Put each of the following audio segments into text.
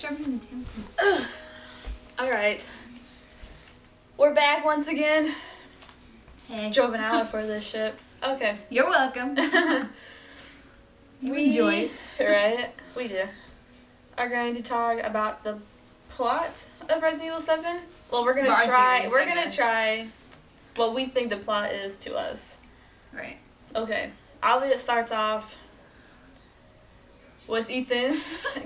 sharper than the tampon. Alright. We're back once again. Hey. Drove an hour for this shit. Okay. You're welcome. We enjoy it. Right? We do. Are going to talk about the plot of Resident Evil 7. Well, we're gonna try what we think the plot is to us. Right. Okay. Obviously, it starts off with Ethan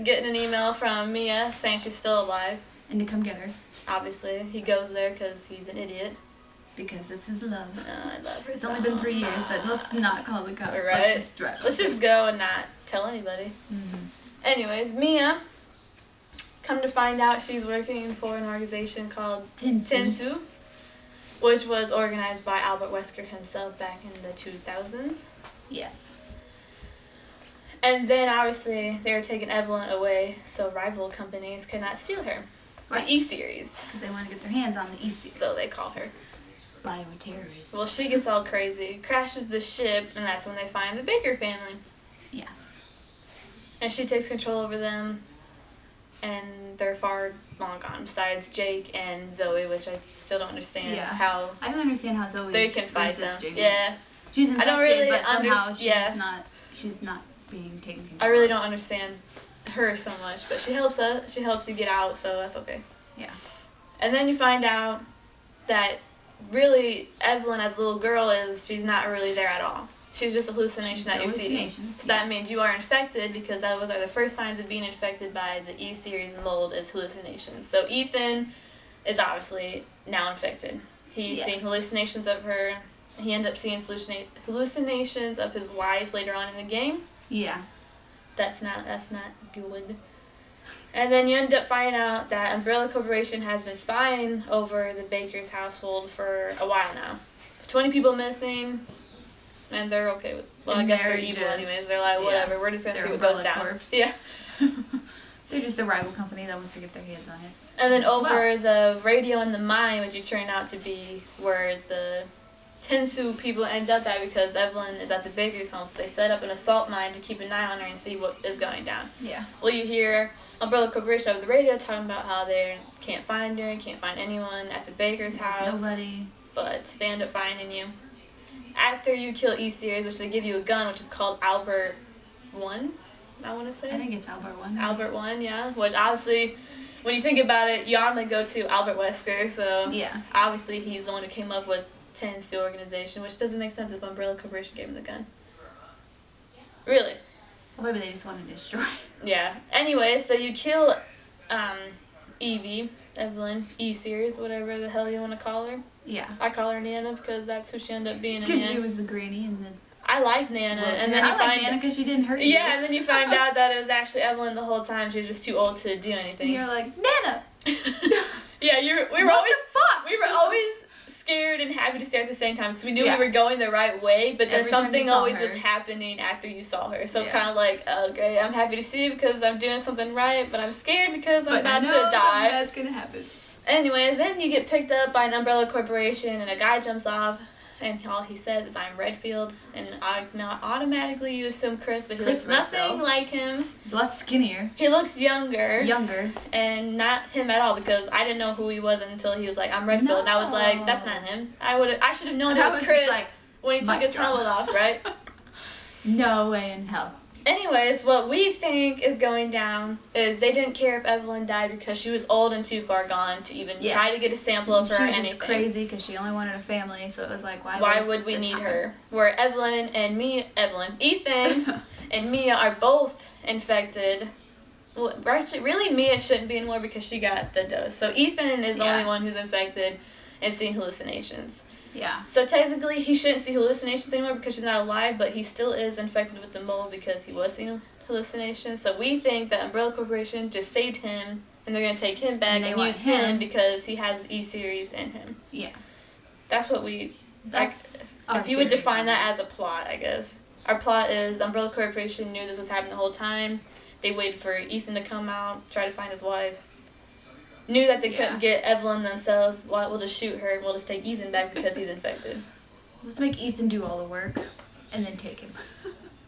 getting an email from Mia saying she's still alive. And to come get her. Obviously, he goes there because he's an idiot. Because it's his love. I love her. It's only been 3 years, but let's not call the cops. Right. Let's just go and not tell anybody. Mm-hmm. Anyways, Mia, come to find out she's working for an organization called Tensu, which was organized by Albert Wesker himself back in the 2000s. Yes. And then, obviously, they were taking Evelyn away so rival companies could not steal her. Right. The E-Series. Because they want to get their hands on the E-Series. So they call her Biohazard. Well, she gets all crazy, crashes the ship, and that's when they find the Baker family. Yes. And she takes control over them, and they're far long gone, besides Jake and Zoe, which I still don't understand how... I don't understand how Zoe they can fight them. It. Yeah. She's infected, I don't really but somehow she's not being taken care of. I really don't understand her so much, but she helps us. She helps you get out, so that's okay. Yeah. And then you find out that really Evelyn as a little girl she's not really there at all. She's just a hallucination that you see. So that means you are infected, because those are the first signs of being infected by the E-Series mold is hallucinations. So Ethan is obviously now infected. He's seen hallucinations of her. He ended up seeing hallucinations of his wife later on in the game. Yeah. That's not good. And then you end up finding out that Umbrella Corporation has been spying over the Baker's household for a while now. 20 people missing, and they're okay with... Well, I guess they're evil anyways. They're like, whatever, we're just going to see what goes down. Corpse. Yeah. They're just a rival company that wants to get their hands on it. And then over the radio in the mine, which you turned out to be where the Tensu people end up at, because Evelyn is at the Baker's home, so they set up an assault mine to keep an eye on her and see what is going down. Yeah. Well, you hear Umbrella Corporation over the radio talking about how they can't find her and can't find anyone at the Baker's house. Nobody. But they end up finding you. After you kill E-Series, which they give you a gun, which is called Albert 1, I want to say. I think it's Albert 1. Albert 1, yeah. Which obviously, when you think about it, you automatically go to Albert Wesker, so yeah. Obviously he's the one who came up with Tensu organization, which doesn't make sense if Umbrella Corporation gave him the gun. Really? Well, maybe they just wanted to destroy. Yeah. Anyway, so you kill Evie, Evelyn, E-Series, whatever the hell you want to call her. Yeah. I call her Nana because that's who she ended up being. Because she was the granny and the... I like Nana. And then I like Nana because she didn't hurt you. Yeah, and then you find out that it was actually Evelyn the whole time. She was just too old to do anything. And you're like, Nana! Yeah, we were always scared and happy to see her at the same time, because we knew we were going the right way, but then something always was happening after you saw her. So it's kind of like, okay, I'm happy to see you because I'm doing something right, but I'm scared because I'm about to die. That's gonna happen. Anyways, then you get picked up by an Umbrella Corporation, and a guy jumps off, and all he says is, "I'm Redfield," and automatically you assume Chris, but he looks nothing like him. He's a lot skinnier. He looks younger. And not him at all, because I didn't know who he was until he was like, "I'm Redfield," and I was like, "That's not him." I should have known it was Chris when he took his helmet off, right? No way in hell. Anyways, what we think is going down is they didn't care if Evelyn died because she was old and too far gone to even try to get a sample of her or anything. She was just crazy because she only wanted a family, so it was like, why would we need her? Where Ethan and Mia are both infected. Well, actually, really Mia shouldn't be anymore because she got the dose. So Ethan is the only one who's infected and seeing hallucinations. Yeah. So technically, he shouldn't see hallucinations anymore because she's not alive, but he still is infected with the mold because he was seeing hallucinations. So we think that Umbrella Corporation just saved him, and they're going to take him back and use him because he has E-Series in him. Yeah. That's what we... if you would define that as a plot, I guess. Our plot is Umbrella Corporation knew this was happening the whole time. They waited for Ethan to come out, try to find his wife. Knew that they couldn't get Evelyn themselves. Well, we'll just shoot her and we'll just take Ethan back because he's infected. Let's make Ethan do all the work and then take him.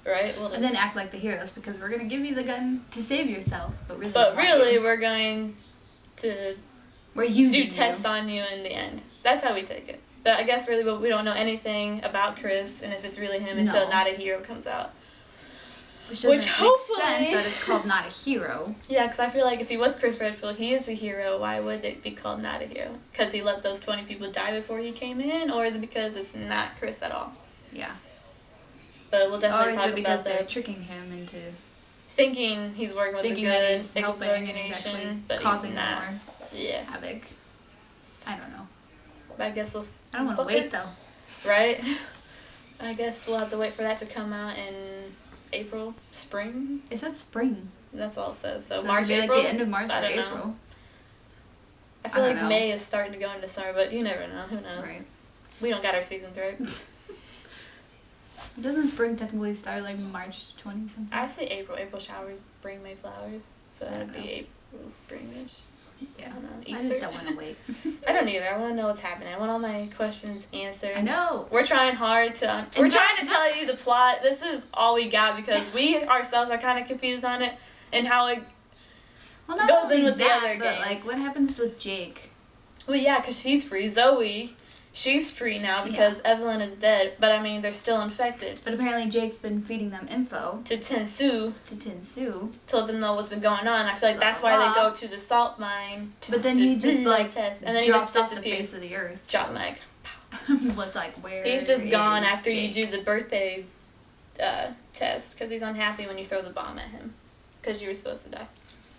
right? We'll just, and then act like the heroes because we're gonna give you the gun to save yourself, but really we're going to we're using do tests on you in the end. That's how we take it. But I guess really we don't know anything about Chris and if it's really him until Not a Hero comes out. Which hopefully makes sense that it's called Not a Hero. Yeah, because I feel like if he was Chris Redfield, he is a hero. Why would it be called Not a Hero? Because he let those 20 people die before he came in, or is it because it's not Chris at all? Yeah. But we'll definitely talk about that. Or is it because they're tricking him into thinking he's working with the good organization, but causing he's not. More havoc? I don't know. But I guess I don't want to wait though. Right? I guess we'll have to wait for that to come out in April, spring. It said spring. That's all it says. So March, April. Like the end of March or April. Know. I feel like May is starting to go into summer, but you never know. Who knows? Right. We don't got our seasons right. Doesn't spring technically start like March 20 something? I'd say April. April showers bring May flowers, so that'd be April, springish. Yeah. I don't know. Easter? I just don't want to wait. I don't either. I want to know what's happening. I want all my questions answered. I know. We're trying hard to. We're trying to tell you the plot. This is all we got because we ourselves are kind of confused on it and how it goes in with the other games. Like, what happens with Jake? Well, yeah, because she's free. Zoe, she's free now because Evelyn is dead. But I mean, they're still infected. But apparently Jake's been feeding them info. To Tinsu. To let them know what's been going on. I feel like that's why they go to the salt mine. But then he just like test, and then drops he just off the face of the earth. Drop mic. What's like where? He's just gone after Jake? you do the birthday test because he's unhappy when you throw the bomb at him because you were supposed to die.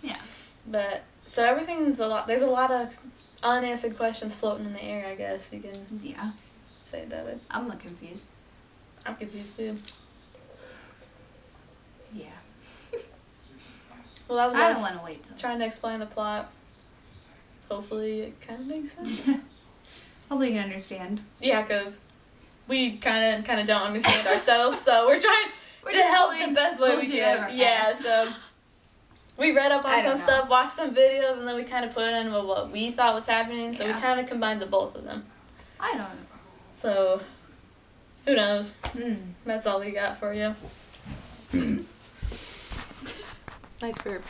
Yeah. But so everything's a lot. There's a lot of unanswered questions floating in the air. I guess you can. Yeah. Say that way. I'm not confused. I'm confused too. Yeah. Well, that was I don't want to wait though. Trying to explain the plot. Hopefully it kind of makes sense. Hopefully you can understand. Yeah, because we kind of don't understand ourselves, so we're trying to help the best way we can. Yeah, so we read up on some stuff, watched some videos, and then we kind of put in what we thought was happening, so we kind of combined the both of them. I don't know. So, who knows? That's all we got for you. Nice burp.